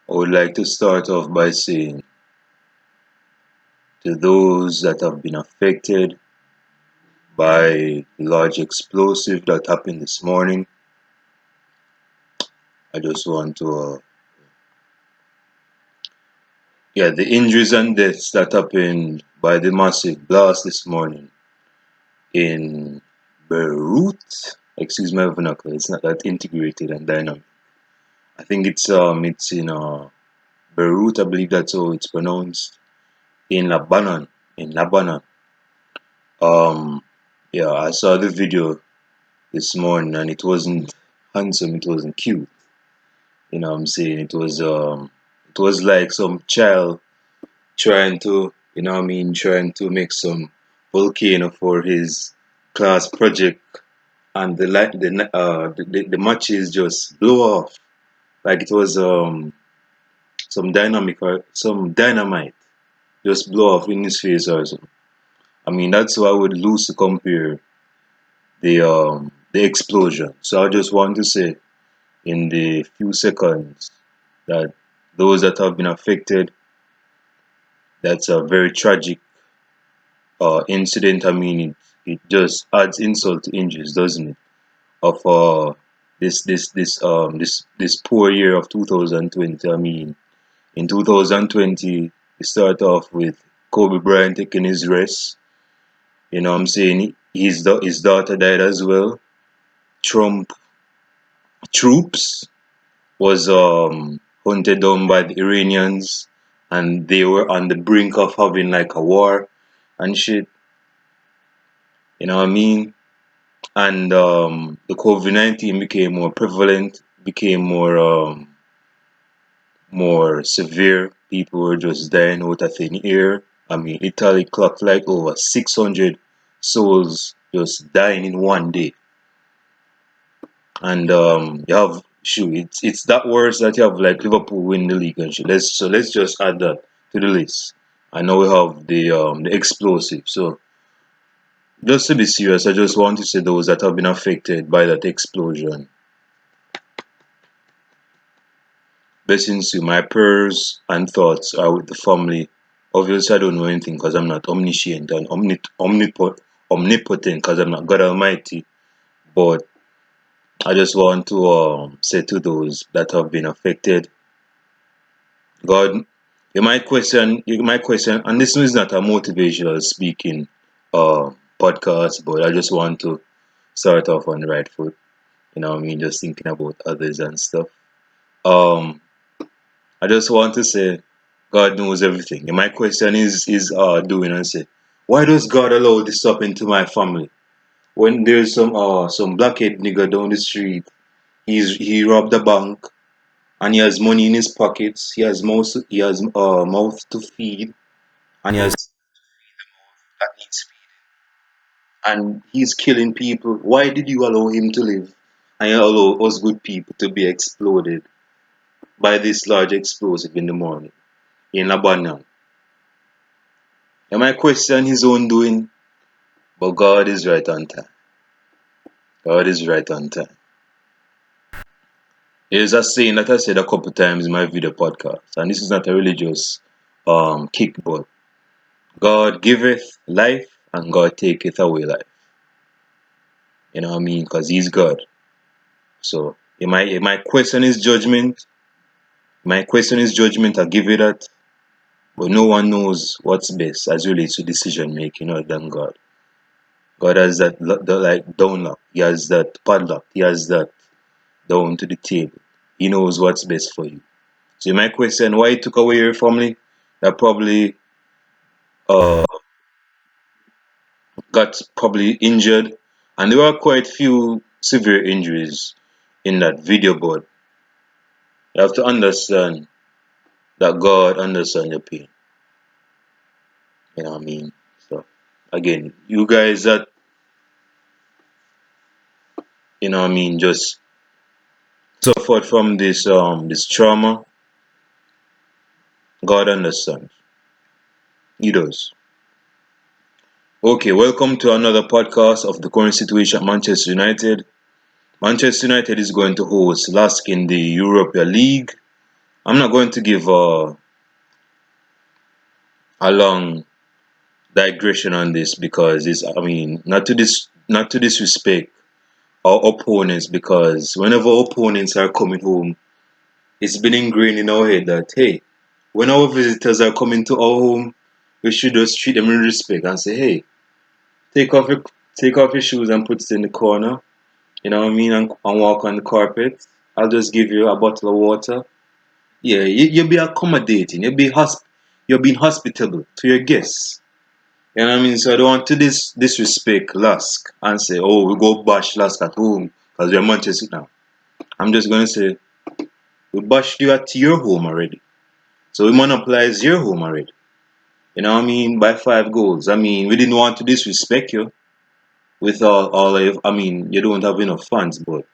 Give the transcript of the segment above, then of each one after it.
I would like to start off by saying to those that have been affected by the large explosive that happened this morning, I just want to, the injuries and deaths that happened by the massive blast this morning in Beirut. Excuse my vernacular, it's not that integrated and dynamic. I think it's in Beirut, I believe that's how it's pronounced, in Lebanon. In Lebanon. I saw the video this morning and it wasn't handsome, it wasn't cute. You know what I'm saying? It was like some child trying to, trying to make some volcano for his class project, and the matches just blow off like it was some dynamite just blow off in his face or something. I mean, that's how I would loosely compare the explosion. So I just want to say in the few seconds that those that have been affected, that's a very tragic incident. I mean, it just adds insult to injuries, doesn't it? Of this poor year of 2020. I mean, in 2020, we start off with Kobe Bryant taking his rest. You know what I'm saying? His daughter died as well. Trump troops was hunted down by the Iranians, and they were on the brink of having like a war and shit. You know what I mean? And the COVID-19 became more prevalent, became more severe. People were just dying out of thin air. I mean, Italy clocked like over 600 souls just dying in one day. And you have shoot, it's that worse that you have like Liverpool win the league and shit. Let's just add that to the list. I know we have the explosive. So just to be serious, I just want to say those that have been affected by that explosion. Blessings to my prayers and thoughts are with the family. Obviously, I don't know anything because I'm not omniscient and omnipotent because I'm not God Almighty. But I just want to say to those that have been affected, God, you might question, and this is not a motivational speaking uh, podcast, but I just want to start off on the right foot. You know what I mean? Just thinking about others and stuff. Um, I just want to say, God knows everything. And my question is doing and say, why does God allow this to happen to my family? When there's some blackhead nigga down the street, he robbed a bank and he has money in his pockets. He has mouth to feed, and he has that needs feeding, and he's killing people. Why did you allow him to live? And you allow us good people to be exploded by this large explosive in the morning in Lebanon. You might question his own doing, but God is right on time. God is right on time. There's a saying that I said a couple times in my video podcast, and this is not a religious kick, but God giveth life and God taketh away life. You know what I mean? Because He's God. So it might question His judgment. I give you that. But no one knows what's best as relates to decision making other than God. God has that like down lock. He has that padlock. He has that down to the table. He knows what's best for you. So you might question why He took away your family. That probably uh got probably injured, and there were quite few severe injuries in that video. But you have to understand that God understands your pain. You know what I mean? So again, you guys that just suffered from this trauma, God understands. He does. Okay, welcome to another podcast of the current situation at Manchester United. Manchester United is going to host Lask in the Europa League, I'm not going to give a long digression on this because it's, I mean, not to disrespect our opponents, because whenever opponents are coming home, it's been ingrained in our head that hey, when our visitors are coming to our home, we should just treat them with respect and say, hey, take off your take off your shoes and put it in the corner. You know what I mean? And walk on the carpet. I'll just give you a bottle of water. Yeah, you'll be accommodating. You're being hospitable to your guests. You know what I mean? So I don't want to disrespect Lask and say, oh, we go bash Lask at home because we're Manchester now. I'm just gonna say we bashed you at your home already. So we monopolize your home already. You know what I mean? By 5 goals. I mean, we didn't want to disrespect you with all of, I mean, you don't have enough fans, but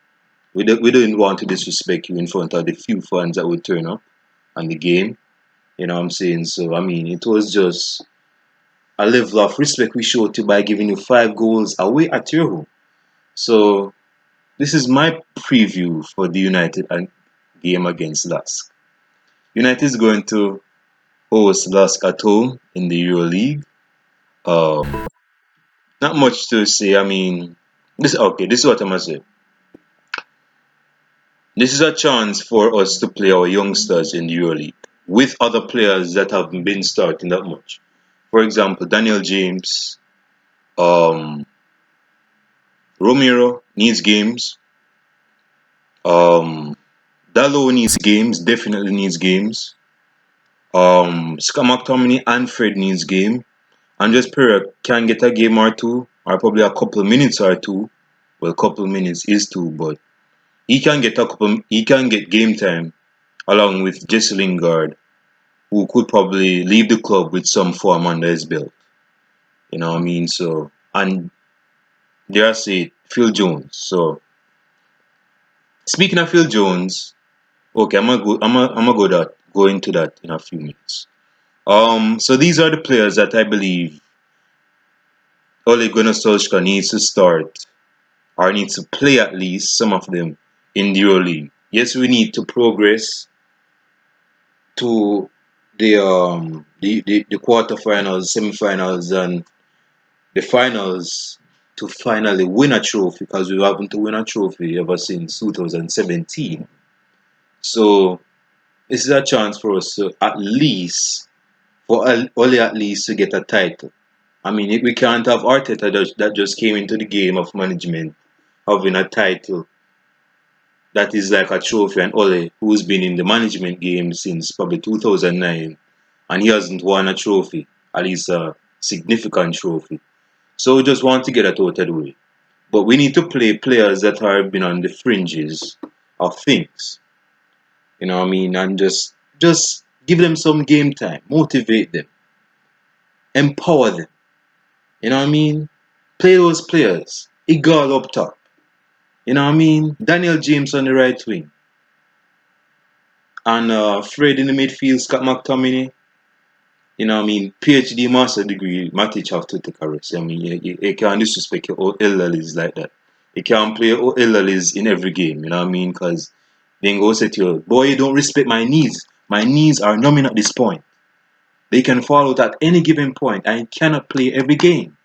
we didn't want to disrespect you in front of the few fans that would turn up on the game. You know what I'm saying? So I mean, it was just a level of respect we showed you by giving you 5 goals away at your home. So this is my preview for the United game against Lask. United is going to host Lask at home in the EuroLeague. Um, Not much to say. I mean, this okay. This is what I'm gonna say. This is a chance for us to play our youngsters in the EuroLeague with other players that haven't been starting that much. For example, Daniel James, um, Romero needs games. Um, Dalot needs games. Definitely needs games. Scott McTominay and Fred needs game. Andres Pereira can get a game or two, or probably a couple of minutes or two. Well, a couple of minutes is two, but he can get a couple. He can get game time along with Jesse Lingard, who could probably leave the club with some form under his belt. You know what I mean? So, and dare I say, Phil Jones. So, speaking of Phil Jones, okay, I'm gonna go into that in a few minutes. So these are the players that I believe Ole Gunnar Solskjaer needs to start or needs to play at least some of them in the EuroLeague. Yes, we need to progress to the quarterfinals, semifinals, and the finals to finally win a trophy, because we haven't to win a trophy ever since 2017. So this is a chance for us to at least for Ole at least to get a title. I mean, we can't have Arteta that just came into the game of management having a title that is like a trophy, and Ole, who's been in the management game since probably 2009, and he hasn't won a trophy, at least a significant trophy. So we just want to get it out of the way. But we need to play players that have been on the fringes of things. You know what I mean? And just give them some game time, motivate them, empower them. You know what I mean? Play those players. Igal up top. You know what I mean? Daniel James on the right wing. And Fred in the midfield, Scott McTominay. You know what I mean? PhD master degree, Matic have to take a risk. I mean, you can't disrespect your elderlies like that. You can't play your elderlies in every game, you know what I mean? Because then go say to you, boy, you don't respect my knees. My knees are numbing at this point. They can fall out at any given point. I cannot play every game.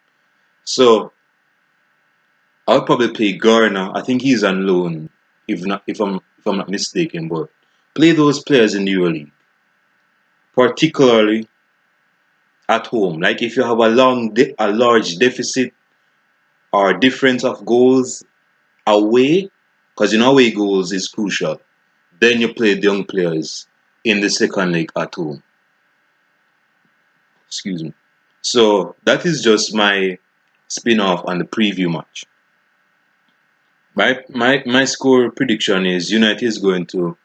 So I'll probably play Garner. I think he's on loan, if I'm not mistaken. But play those players in the EuroLeague, particularly at home. Like if you have a large deficit or difference of goals away, because in away goals is crucial. Then you play the young players in the second leg at home. Excuse me. So that is just my spin off on the preview match. My score prediction is United is going to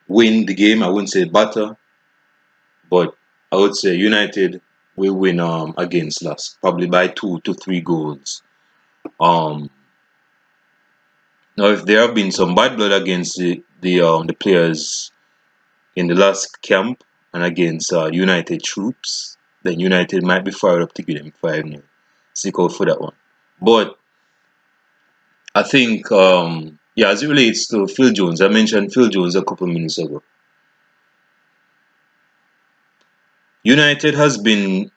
win the game. I wouldn't say better, but I would say United will win against Lask, probably by 2 to 3 goals. Um Now if there have been some bad blood against the players in the last camp and against United troops, then United might be fired up to give them 5-0. Stick out for that one. But I think Yeah, as it relates to Phil Jones, I mentioned Phil Jones a couple minutes ago. United has been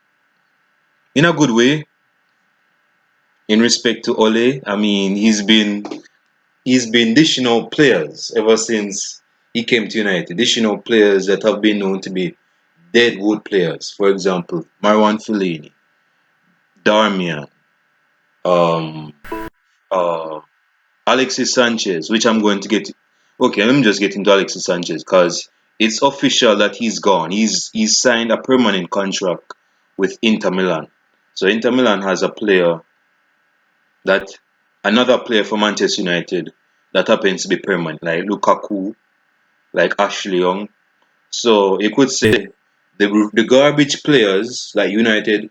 in a good way in respect to Ole. I mean, he's been dishing out players ever since he came to United. Dishing out players that have been known to be deadwood players. For example, Marwan Fellaini, Darmian, um, uh, Alexis Sanchez, which I'm going to get. Okay, let me just get into Alexis Sanchez because it's official that he's gone. He's signed a permanent contract with Inter Milan. So Inter Milan has a player that another player for Manchester United that happens to be permanent, like Lukaku, like Ashley Young. So you could say the garbage players that United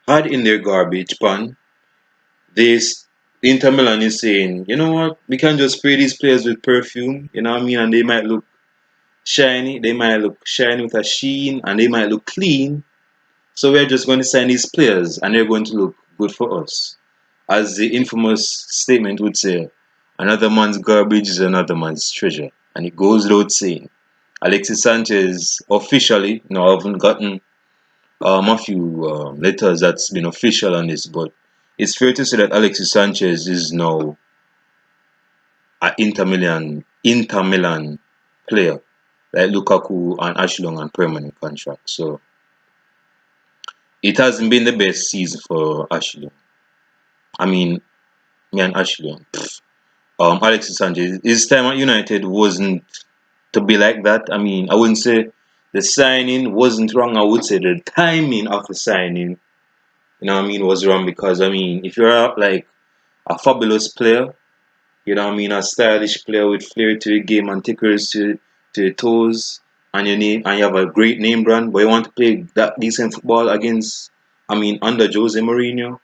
had in their garbage pan, this Inter Milan is saying, you know what, we can just spray these players with perfume, you know what I mean, and they might look shiny, they might look shiny with a sheen, and they might look clean. So we're just going to sign these players, and they're going to look good for us. As the infamous statement would say, another man's garbage is another man's treasure. And it goes without saying. Alexis Sanchez officially, I haven't gotten a few letters that's been official on this, but it's fair to say that Alexis Sanchez is now an Inter Milan player, like Lukaku and Ashley on permanent contract. So it hasn't been the best season for Ashley. I mean, me and Ashley. Alexis Sanchez, his time at United wasn't to be like that. I mean, I wouldn't say the signing wasn't wrong. I would say the timing of the signing, was wrong because I mean, if you're like a fabulous player, a stylish player with flair to your game and tickers to your toes, and your name, and you have a great name brand, but you want to play that decent football against, under Jose Mourinho.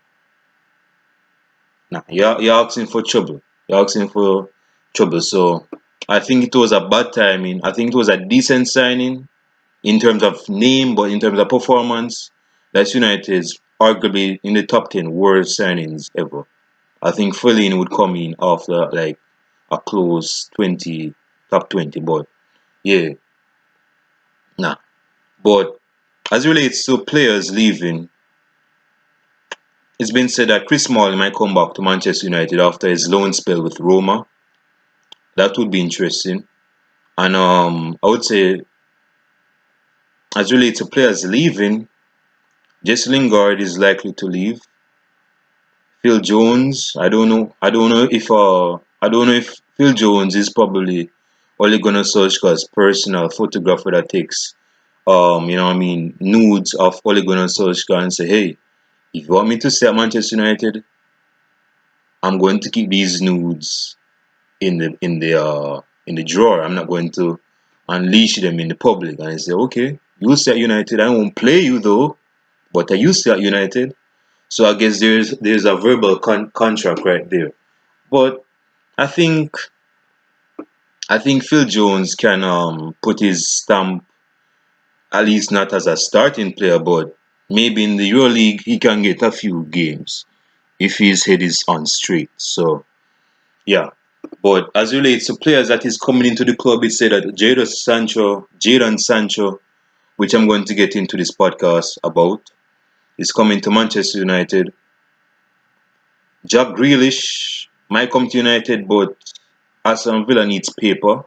Nah, you're asking for trouble. You're asking for trouble. So I think it was a bad timing. I think it was a decent signing in terms of name, but in terms of performance, that's United's arguably in the top 10 worst signings ever. I think Fellaini would come in after like a close 20, top 20, but yeah, nah. But as it relates to players leaving, it's been said that Chris Smalling might come back to Manchester United after his loan spell with Roma. That would be interesting. And I would say, as relates to players leaving, Jesse Lingard is likely to leave. Phil Jones, I don't know. I don't know if Phil Jones is probably Ole Gunnar Solskjaer's personal photographer that takes nudes of Ole Gunnar Solskjaer and say, hey, if you want me to stay at Manchester United, I'm going to keep these nudes in the drawer. I'm not going to unleash them in the public. And I say, okay, you stay at United. I won't play you though, but I you stay at United. So I guess there's a verbal contract right there. But I think I think Phil Jones can put his stamp, at least not as a starting player, but maybe in the EuroLeague he can get a few games if his head is on straight. So yeah. But as relates to players that is coming into the club, it said that Jadon Sancho, which I'm going to get into this podcast about, is coming to Manchester United. Jack Grealish might come to United, but Aston Villa needs paper,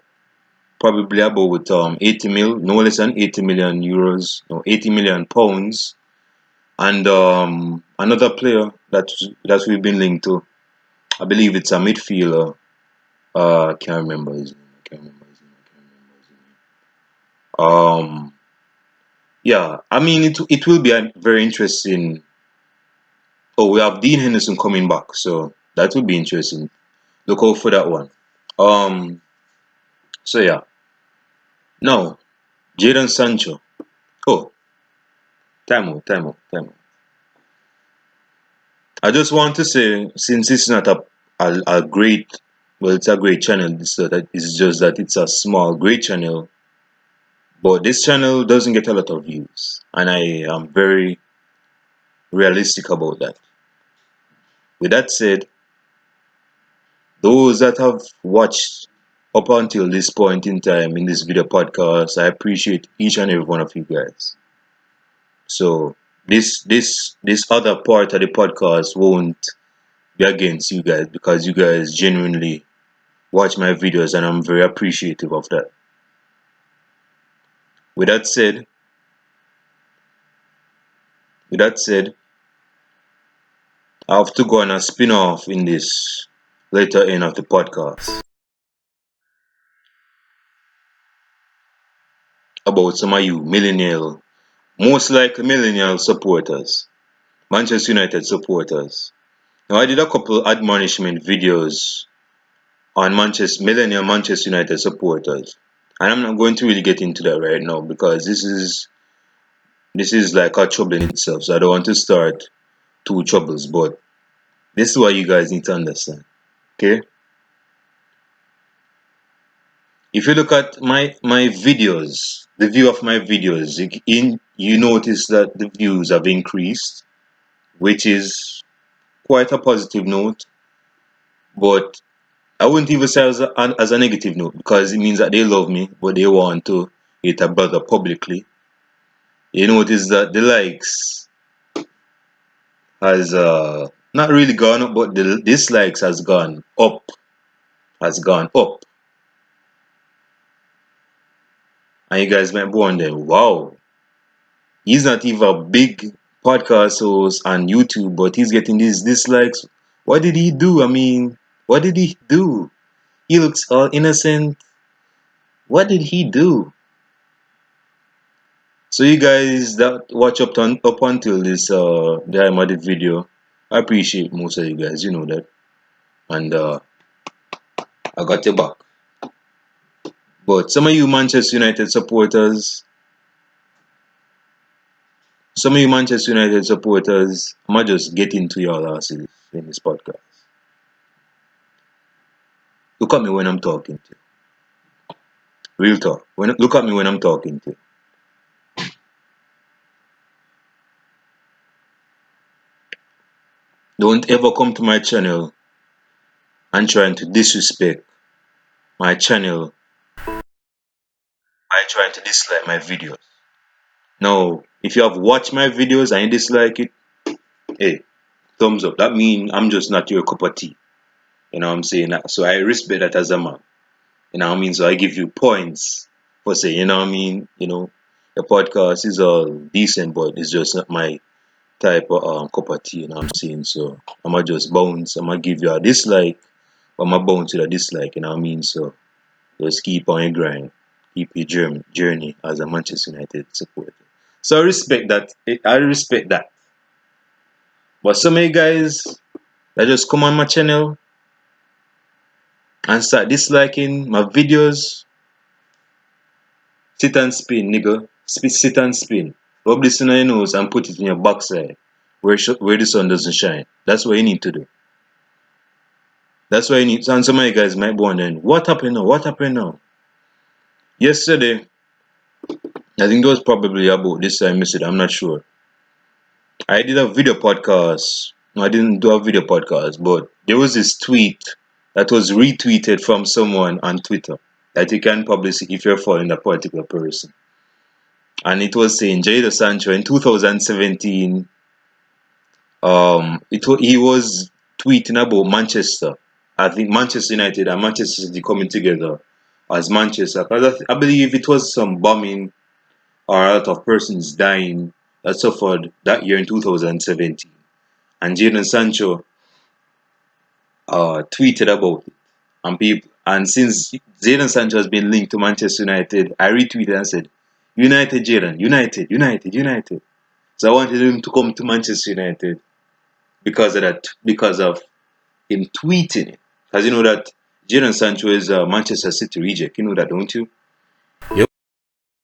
probably about 80 mil, no less than 80 million euros, no 80 million pounds. And another player that we've been linked to, I believe it's a midfielder. I can't remember his name. I can't remember his name. I can't remember his name. Yeah, I mean it will be a very interesting. Oh, we have Dean Henderson coming back, so that would be interesting. Look out for that one. Um, so yeah, now Jadon Sancho. Oh, time out. I just want to say, since it's not a great, well, it's a great channel. So that it's just that it's a small, great channel, but this channel doesn't get a lot of views, and I am very realistic about that. With that said, Those that have watched up until this point in time in this video podcast, I appreciate each and every one of you guys. So this other part of the podcast won't be against you guys because you guys genuinely watch my videos and I'm very appreciative of that. With that said, with that said, I have to go on a spin off in this later end of the podcast about some of you millennial, most likely millennial supporters, Manchester United supporters. Now I did a couple admonishment videos on Manchester millennial Manchester United supporters. And I'm not going to really get into that right now because this is like a trouble in itself. So I don't want to start two troubles, but this is what you guys need to understand. Okay? If you look at my videos, the view of my videos, you notice that the views have increased, which is quite a positive note. But I wouldn't even say as a negative note because it means that they love me, but they want to hate a brother publicly. You notice that the likes has not really gone up, but the dislikes has gone up. And you guys might be wondering, wow, he's not even a big podcast host on YouTube, but he's getting these dislikes. What did he do? I mean, what did he do? He looks all innocent. What did he do? So you guys that watch up until this the time of the video, I appreciate most of you guys. You know that, and I got your back. But some of you Manchester United supporters, I might just get into your asses in this podcast. Look at me when I'm talking to you. Real talk. Look at me when I'm talking to you. Don't ever come to my channel and trying to disrespect my channel by trying to dislike my videos. Now, if you have watched my videos and you dislike it, hey, thumbs up. That means I'm just not your cup of tea. You know what I'm saying? So I respect that as a man. You know what I mean? So I give you points for saying, you know what I mean? You know, the podcast is all decent, but it's just not my type of cup of tea, you know what I'm saying? So I'ma just bounce, I'ma give you a dislike, but I'ma bounce with a dislike, you know what I mean? So just keep on your grind, keep your journey as a Manchester United supporter. So I respect that. I respect that. But some of you guys that just come on my channel and start disliking my videos, sit and spin, nigga. Sit and spin. Rub this in your nose and put it in your backside where the sun doesn't shine. That's what you need to do. That's why you need. And some of you guys might be wondering, what happened now? What happened now? Yesterday, I think it was probably about this time yesterday. I'm not sure. I did a video podcast. No, I didn't do a video podcast, but there was this tweet that was retweeted from someone on Twitter that you can probably see if you're following that particular person. And it was saying Jadon Sancho in 2017. He was tweeting about Manchester. I think Manchester United and Manchester City coming together as Manchester. Because I believe it was some bombing or a lot of persons dying that suffered that year in 2017. And Jadon Sancho tweeted about it. And since Jadon Sancho has been linked to Manchester United, I retweeted and said, United Jadon, United, United, United. So I wanted him to come to Manchester United because of that, because of him tweeting it. Because you know that Jadon Sancho is a Manchester City reject. You know that, don't you? Yep.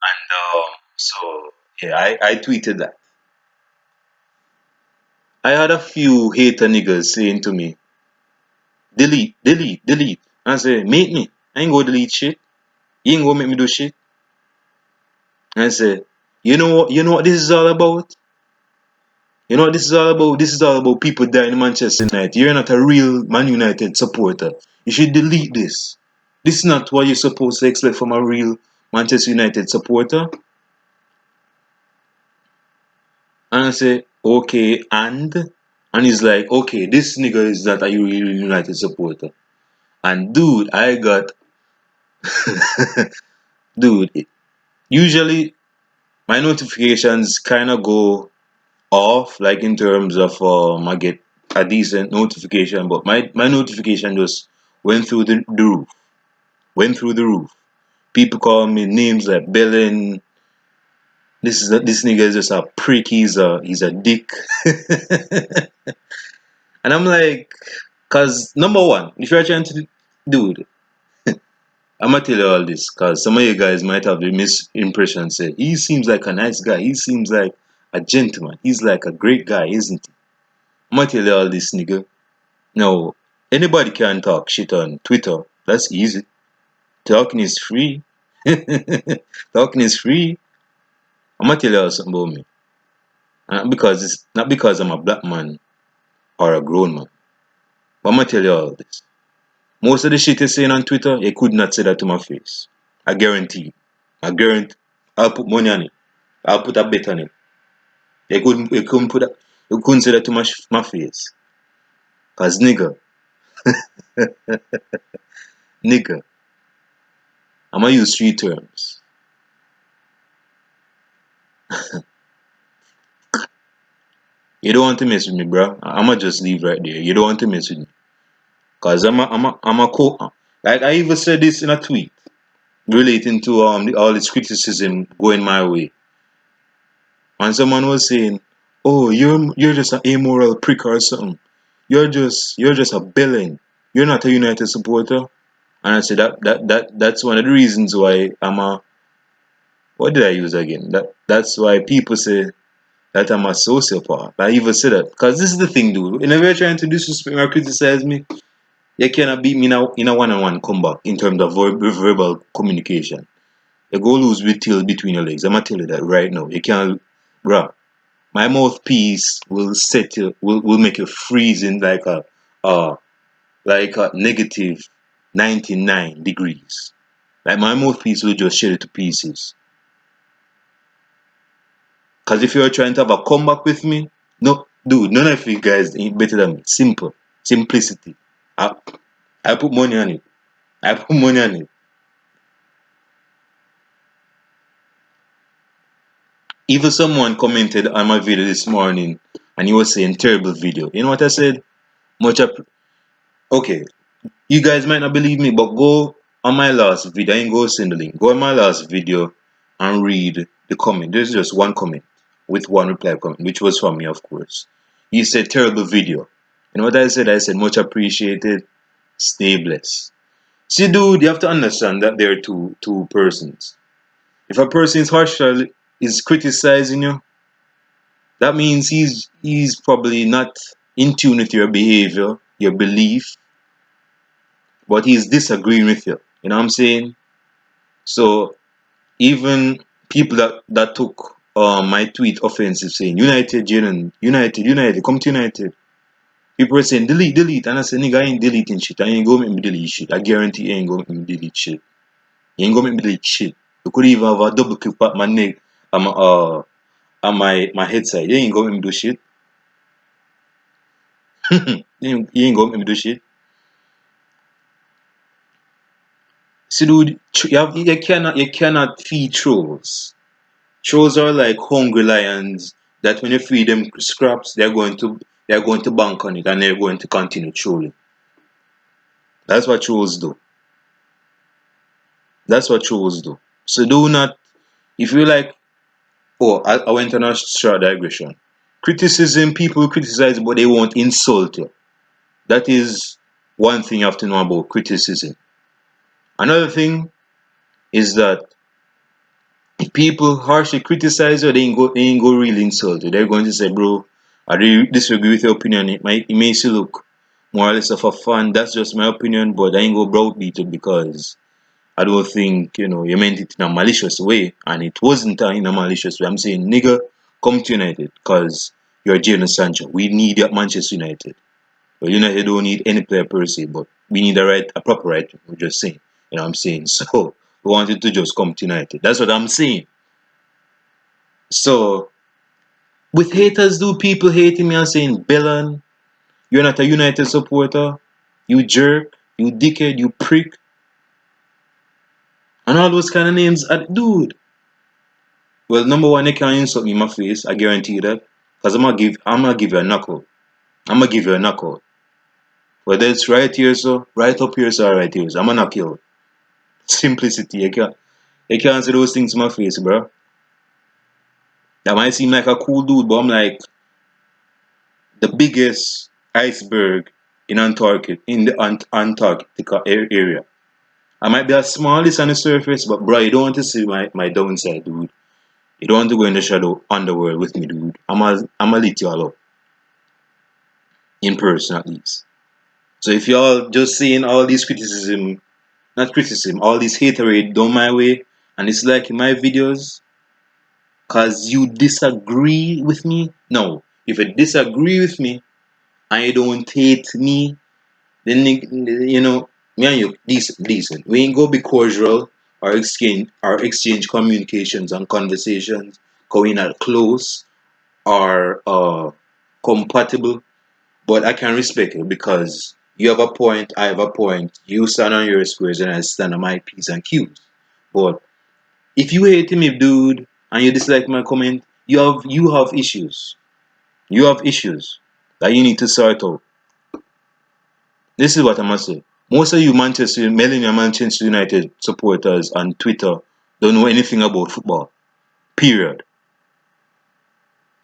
And so yeah, I tweeted that. I had a few hater niggas saying to me, delete, delete, delete. I say, make me. I ain't go delete shit. You ain't go make me do shit. I say, you know what this is all about? You know what this is all about? This is all about people dying in Manchester United. You're not a real Man United supporter. You should delete this. This is not what you're supposed to expect from a real Manchester United supporter. And I say, okay, and he's like, okay, this nigga is not a real United supporter. And dude, I got dude, usually my notifications kind of go off, like in terms of I get a decent notification, but my notification just went through the roof. Went through the roof. People call me names like Belen. This nigga is just a prick. He's a dick. And I'm like, cause number one, if you're trying to, dude, I'm gonna tell you all this, cause some of you guys might have the misimpression. Say he seems like a nice guy. He seems like a gentleman. He's like a great guy, isn't he? I'm gonna tell you all this, nigga. No, anybody can talk shit on Twitter. That's easy. Talking is free. Talking is free. I'm gonna tell you all something about me. Not because I'm a black man or a grown man. But I'm gonna tell you all this. Most of the shit you're saying on Twitter, you could not say that to my face. I guarantee. I guarantee. I'll put money on it. I'll put a bet on it. You couldn't say that to my face. Cause nigga, I'm gonna use three terms. You don't want to mess with me, bro. I'ma just leave right there. You don't want to mess with me. Cause I'm a like I even said this in a tweet relating to all this criticism going my way. And someone was saying, "Oh, you're just an amoral prick or something. You're just a villain. You're not a United supporter." And I said that's one of the reasons why I'm a what did I use again? That's why people say that I'm a sociopath. I even said that because this is the thing, dude. Whenever you're trying to disrespect me or criticize me, you cannot beat me in a one-on-one comeback in terms of verbal communication. You go lose with tail between your legs. I'm gonna tell you that right now. You can't, bruh. My mouthpiece will set you will make you freezing uh like a negative 99 degrees. Like my mouthpiece will just shred it to pieces. Cause if you're trying to have a comeback with me, no, dude, none of you guys ain't better than me. Simple, simplicity. I I put money on it. I put money on it. Even someone commented on my video this morning, and he was saying terrible video. You know what I said? Much up. Okay, you guys might not believe me, but go on my last video. I ain't go send the link. Go on my last video and read the comment. There's just one comment with one reply comment, which was from me, of course. He said terrible video. You know what I said? I said much appreciated. Stay blessed. See, dude, you have to understand that there are two persons. If a person is harshly is criticizing you, that means he's probably not in tune with your behavior, your belief, but he's disagreeing with you. You know what I'm saying? So even people that took my tweet offensive, saying United, Jalen, United, come to United. People were saying delete, and I said, nigga, I ain't deleting shit. I ain't gonna make me delete shit. I guarantee you ain't gonna make me delete shit. You ain't gonna make me delete shit. You could even have a double click at my neck, on my head side. You ain't gonna make me do shit. You ain't gonna make me do shit. See, dude, you cannot feed trolls. Trolls are like hungry lions that when you feed them scraps, they're going to bank on it and they're going to continue trolling. That's what trolls do. That's what trolls do. So do not if you like. Oh, I went on a short digression. Criticism, people criticize, but they won't insult you. That is one thing you have to know about criticism. Another thing is that if people harshly criticize you, they ain't go really insult you. They're going to say, bro, I really disagree with your opinion. It makes you look more or less of a fan. That's just my opinion, but I ain't go browbeat it because I don't think, you meant it in a malicious way. And it wasn't in a malicious way. I'm saying, nigga, come to United. Because you're Jadon Sancho. We need you at Manchester United. But United don't need any player per se, but we need a proper right. We're just saying. You know what I'm saying? So we wanted to just come to United. That's what I'm saying. So with haters, do people hating me and saying, Bellan, you're not a United supporter, you jerk, you dickhead, you prick, and all those kind of names. Dude, well, number one, they can't insult me in my face. I guarantee you that, because I'm gonna give you a knuckle. I'm gonna give you a knuckle. Whether it's right here, so right up here, so right here, so I'm gonna knock you out. Simplicity. You can't say those things in my face, bro. That might seem like a cool dude, but I'm like the biggest iceberg in Antarctica, in the Antarctica area. I might be the smallest on the surface, but bro, you don't want to see my downside, dude. You don't want to go in the shadow underworld with me, dude. I'm a lit you all up. In person at least. So if y'all just seeing all these criticism, not criticism, all this haterade done my way, and it's like in my videos, cause you disagree with me. No, if you disagree with me and you don't hate me, then you know me and you decent. We ain't go be cordial or exchange communications and conversations, going at close or compatible. But I can respect it because you have a point, I have a point. You stand on your squares and I stand on my P's and Q's. But if you hate me, dude, and you dislike my comment, you have issues. You have issues that you need to sort out. This is what I must say. Most of you Millennial Manchester United supporters on Twitter don't know anything about football. Period.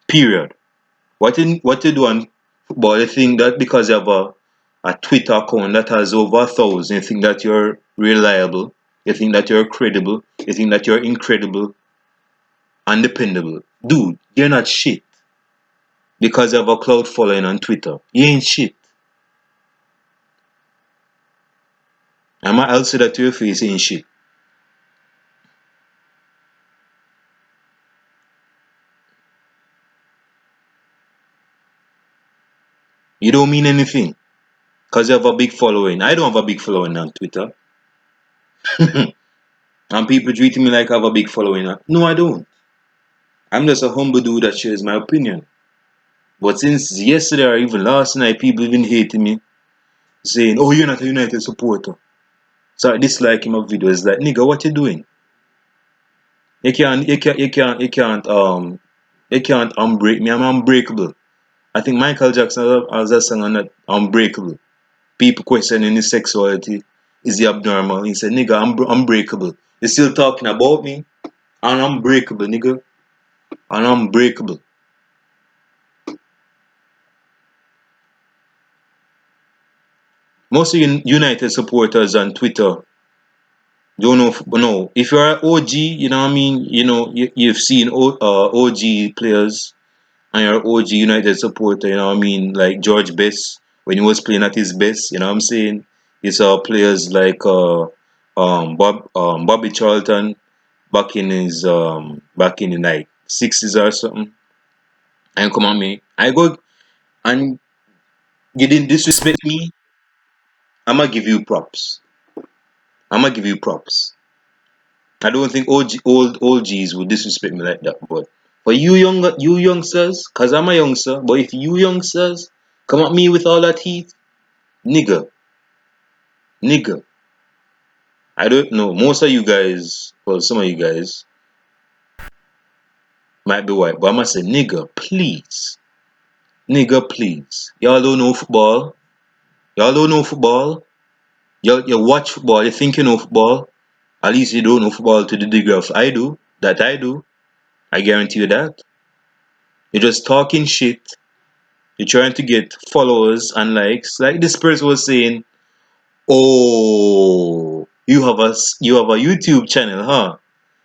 Period. What you do on football, you think that because you have a Twitter account that has over 1,000, you think that you're reliable, you think that you're credible, you think that you're incredible and dependable. Dude, you're not shit because you have a cloud following on Twitter. You ain't shit. I'll say that to your face, you ain't shit. You don't mean anything because you have a big following. I don't have a big following on Twitter. And people treating me like I have a big following. No, I don't. I'm just a humble dude that shares my opinion. But since yesterday or even last night, people even hating me, saying, "Oh, you're not a United supporter." So I dislike my videos. Like, nigga, what you doing? You can't unbreak me. I'm unbreakable. I think Michael Jackson has a song on that, Unbreakable. People questioning his sexuality. Is he abnormal? He said, nigga, I'm unbreakable. You're still talking about me? I'm unbreakable, nigga. I'm unbreakable. Most of you United supporters on Twitter don't know. No, if you're an OG, you know what I mean. You've seen OG players, and you're an OG United supporter. You know what I mean, like George Best when he was playing at his best. You know what I'm saying. You saw players like Bobby Charlton back in the like 60s or something. And come on, me, I go and you didn't disrespect me. I'ma give you props. I'ma give you props. I don't think old G's would disrespect me like that. But for you youngsters, cause I'm a youngster. But if you youngsters come at me with all that heat, nigga, nigga, I don't know. Most of you guys, well, some of you guys might be white, but I'ma say, nigga, please. Y'all don't know football. Y'all don't know football. You watch football. You think you know football. At least you don't know football to the degree of I do. That I do. I guarantee you that. You're just talking shit. You're trying to get followers and likes. Like this person was saying, "Oh, you have a YouTube channel, huh?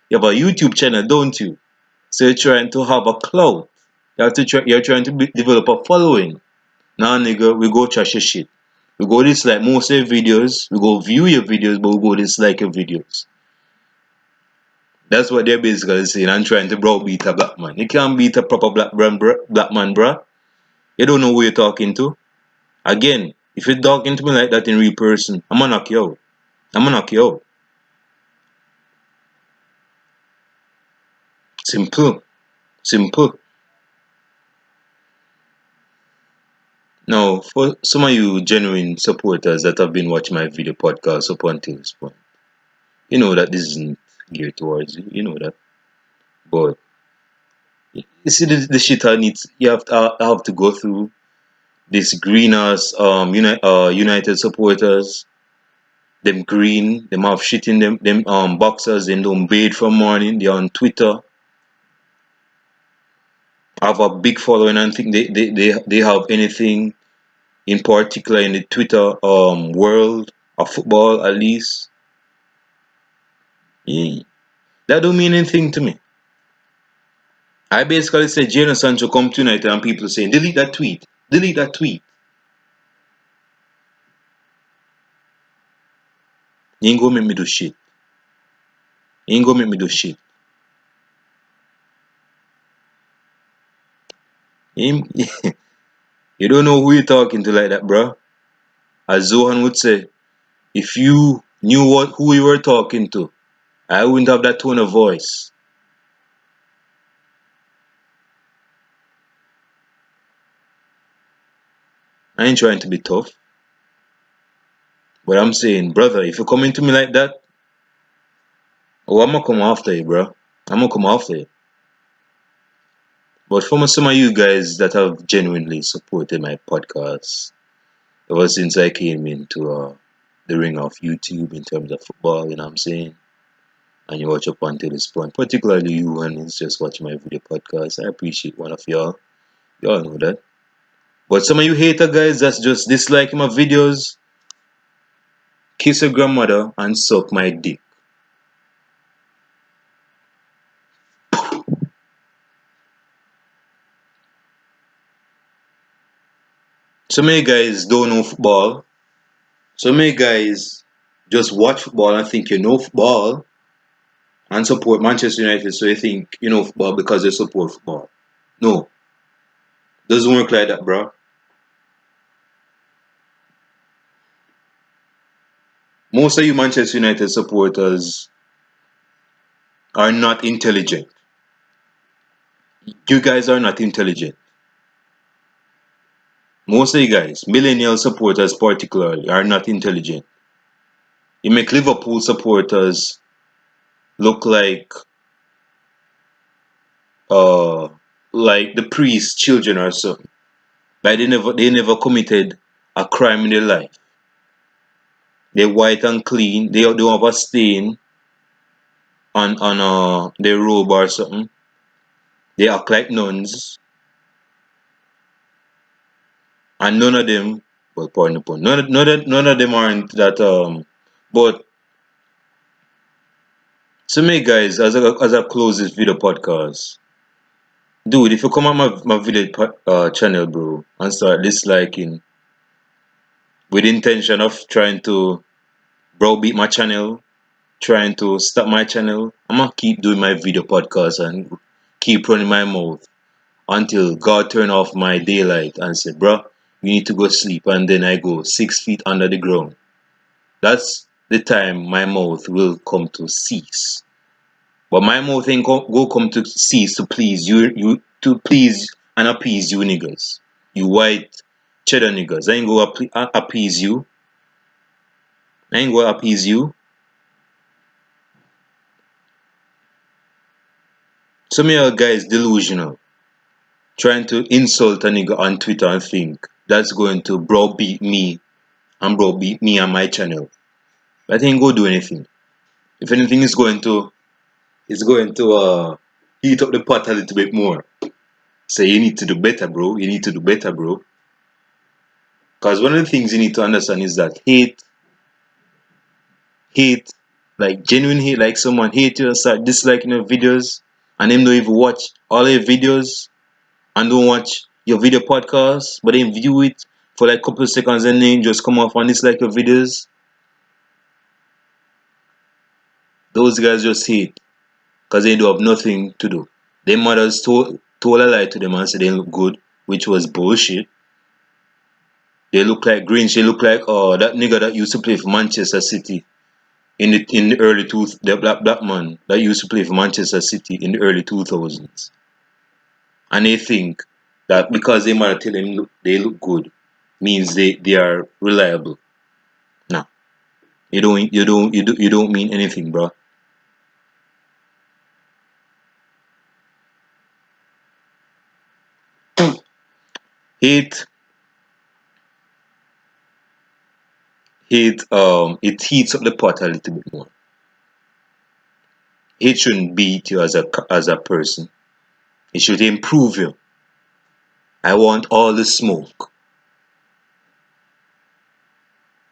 You have a YouTube channel, don't you? So you're trying to have a clout. You're trying to develop a following. Nah, nigga, we go trash your shit. We go dislike most of your videos. We go view your videos, but we go dislike your videos. That's what they're basically saying. I'm trying to browbeat a black man. You can't beat a proper black man, bruh. You don't know who you're talking to. Again, if you're talking to me like that in real person, I'm gonna knock you out. I'm gonna knock you out. Simple. Simple. Now, for some of you genuine supporters that have been watching my video podcast up until this point, you know that this isn't geared towards you. You know that. But you see the shit I need I have to go through. This green ass United supporters, them green, them have shit in them boxers, them don't bathe from morning, they're on Twitter, have a big following and think they have anything in particular in the Twitter world of football at least. Yeah. That don't mean anything to me. I basically said Jadon Sancho come to United and people saying delete that tweet. Delete that tweet. You ain't gonna make me do shit. You ain't gonna make me do shit. You, you don't know who you're talking to like that, bro. As Zohan would say, if you knew who you were talking to, I wouldn't have that tone of voice. I ain't trying to be tough. But I'm saying, brother, if you come into me like that, oh, I'm gonna come after you, bro. I'm gonna come after you. But from some of you guys that have genuinely supported my podcast ever since I came into the ring of YouTube in terms of football, you know what I'm saying? And you watch up until this point, particularly you and it's just watching my video podcast. I appreciate one of y'all. Y'all know that. But some of you hater guys that's just disliking my videos, kiss your grandmother and suck my dick. So many guys don't know football. So many guys just watch football and think you know football and support Manchester United. So you think you know football because they support football. No, doesn't work like that, bro. Most of you Manchester United supporters are not intelligent. You guys are not intelligent. Most of you guys, millennial supporters particularly, are not intelligent. You make Liverpool supporters look uh like the priest's children or something. Like they never committed a crime in their life. They're white and clean. They don't have a stain on their robe or something. They act like nuns, and none of them, well, pardon the pun, none of them aren't that. But so many guys, as I close this video podcast, dude, if you come on my video channel, bro, and start disliking with intention of trying to browbeat my channel, trying to stop my channel, I'm gonna keep doing my video podcast and keep running my mouth until God turn off my daylight and say, bro, you need to go sleep. And then I go 6 feet under the ground. That's the time my mouth will come to cease. But my mouth ain't go come to cease to please you to please and appease you niggas. You white cheddar niggas. I ain't go appease you. I ain't go appease you. Some of you guys delusional. Trying to insult a nigga on Twitter and think that's going to browbeat me and browbeat me and my channel. That ain't go do anything. If anything, it's going to heat up the pot a little bit more. So you need to do better, bro. You need to do better, bro. Because one of the things you need to understand is that hate, like genuine hate, like someone hate you and start disliking your videos, and them don't even watch all your videos and don't watch your video podcast, but then view it for like a couple of seconds and then just come off and dislike your videos. Those guys just hate because they don't have nothing to do. Their mothers told a lie to them and said they look good. which was bullshit. They look like Grinch. They look like that nigga that used to play for Manchester City in the early the black man that used to play for Manchester City in the early 2000s. And they think that because they might tell them they look good means they are reliable. Nah, you don't mean anything, bro. Hate it heats up the pot a little bit more. Hate shouldn't beat you as a person. It should improve you. I want all the smoke.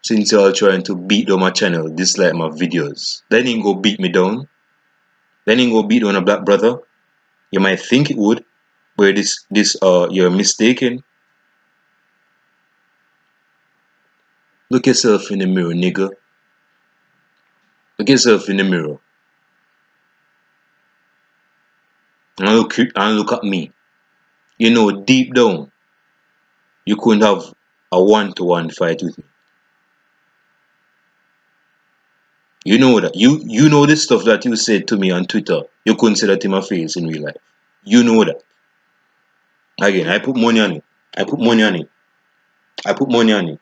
Since you're all trying to beat down my channel, dislike my videos, then you go beat me down. Then you go beat down a black brother. You might think it would, but you're mistaken. Look yourself in the mirror, nigga. Look yourself in the mirror. And look at me. You know deep down you couldn't have a one-to-one fight with me. You know that. You know the stuff that you said to me on Twitter. You couldn't say that in my face in real life. You know that. Again, I put money on it. I put money on it. I put money on it.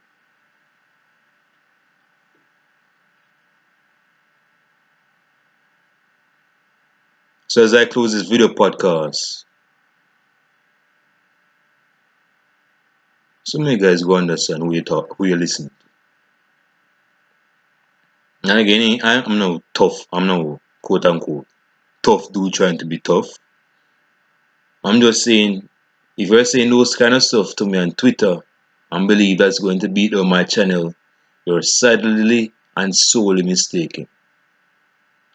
So as I close this video podcast, so many guys go understand who you listen to. And again, I'm no tough. I'm no quote unquote tough dude trying to be tough. I'm just saying, if you're saying those kind of stuff to me on Twitter and believe that's going to beat on my channel, you're sadly and solely mistaken.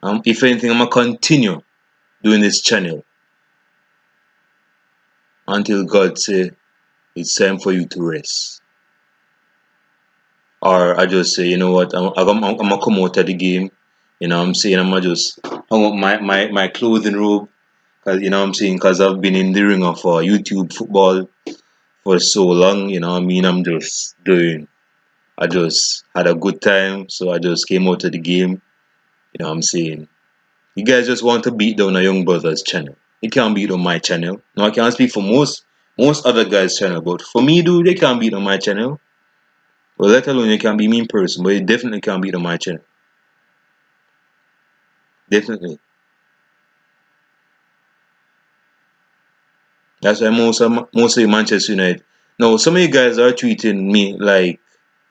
If anything, I'm gonna continue doing this channel until God say it's time for you to rest. Or I just say, you know what, I'm gonna come out of the game. You know what I'm saying? I'm gonna just hang up my clothing robe. Cause you know what I'm saying? Because I've been in the ring of YouTube football for so long. You know what I mean? I just had a good time. So I just came out of the game. You know what I'm saying? You guys just want to beat down a young brother's channel. You can't beat on my channel. No, I can't speak for most other guys' channel, but for me, dude, they can't beat on my channel. Well, let alone you can be me in person, but you definitely can't beat on my channel. Definitely. That's why mostly Manchester United. No, some of you guys are treating me like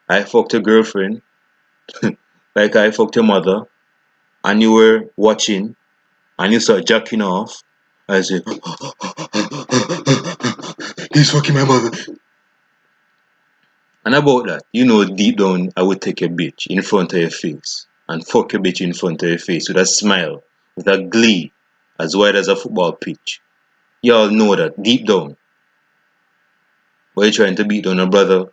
I fucked a girlfriend, like I fucked your mother, and you were watching, and you start jacking off. I say, he's fucking my mother. And about that, you know deep down I would take a bitch in front of your face and fuck a bitch in front of your face with a smile, with a glee as wide as a football pitch. Y'all know that deep down. But you're trying to beat down a brother.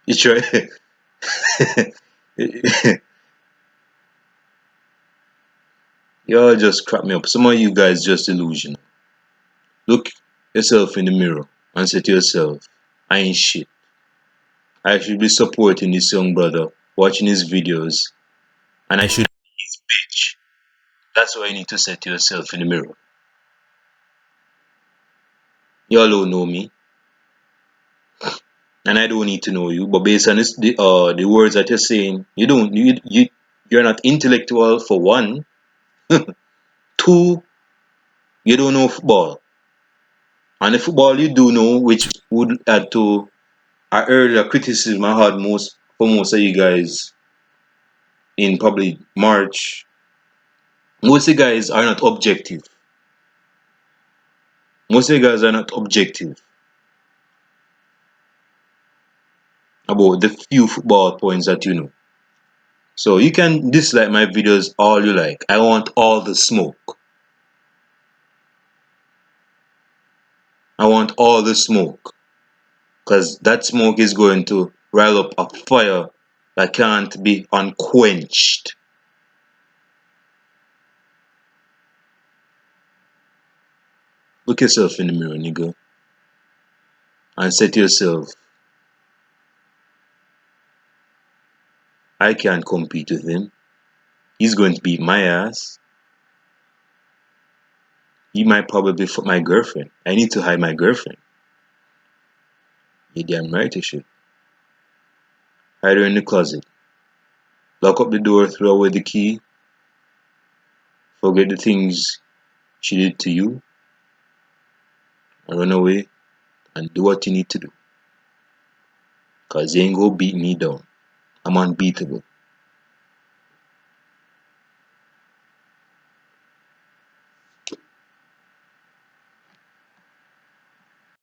You try y'all just crap me up. Some of you guys just delusional. Look yourself in the mirror and say to yourself, I ain't shit. I should be supporting this young brother, watching his videos, and I should be his bitch. That's what you need to say to yourself in the mirror. Y'all don't know me, and I don't need to know you. But based on the words that you're saying, you're not intellectual for one. Two, you don't know football, and the football you do know, which would add to a earlier criticism I had for most of you guys in probably March. Most of you guys are not objective. Most of you guys are not objective about the few football points that you know. So you can dislike my videos all you like. I want all the smoke. I want all the smoke. Because that smoke is going to rile up a fire that can't be unquenched. Look yourself in the mirror, nigga, and say to yourself, I can't compete with him. He's going to beat my ass. He might probably fuck my girlfriend. I need to hide my girlfriend. You damn right you should. Hide her in the closet. Lock up the door, throw away the key, forget the things she did to you, and run away and do what you need to do. Cause you ain't gonna beat me down. I'm unbeatable.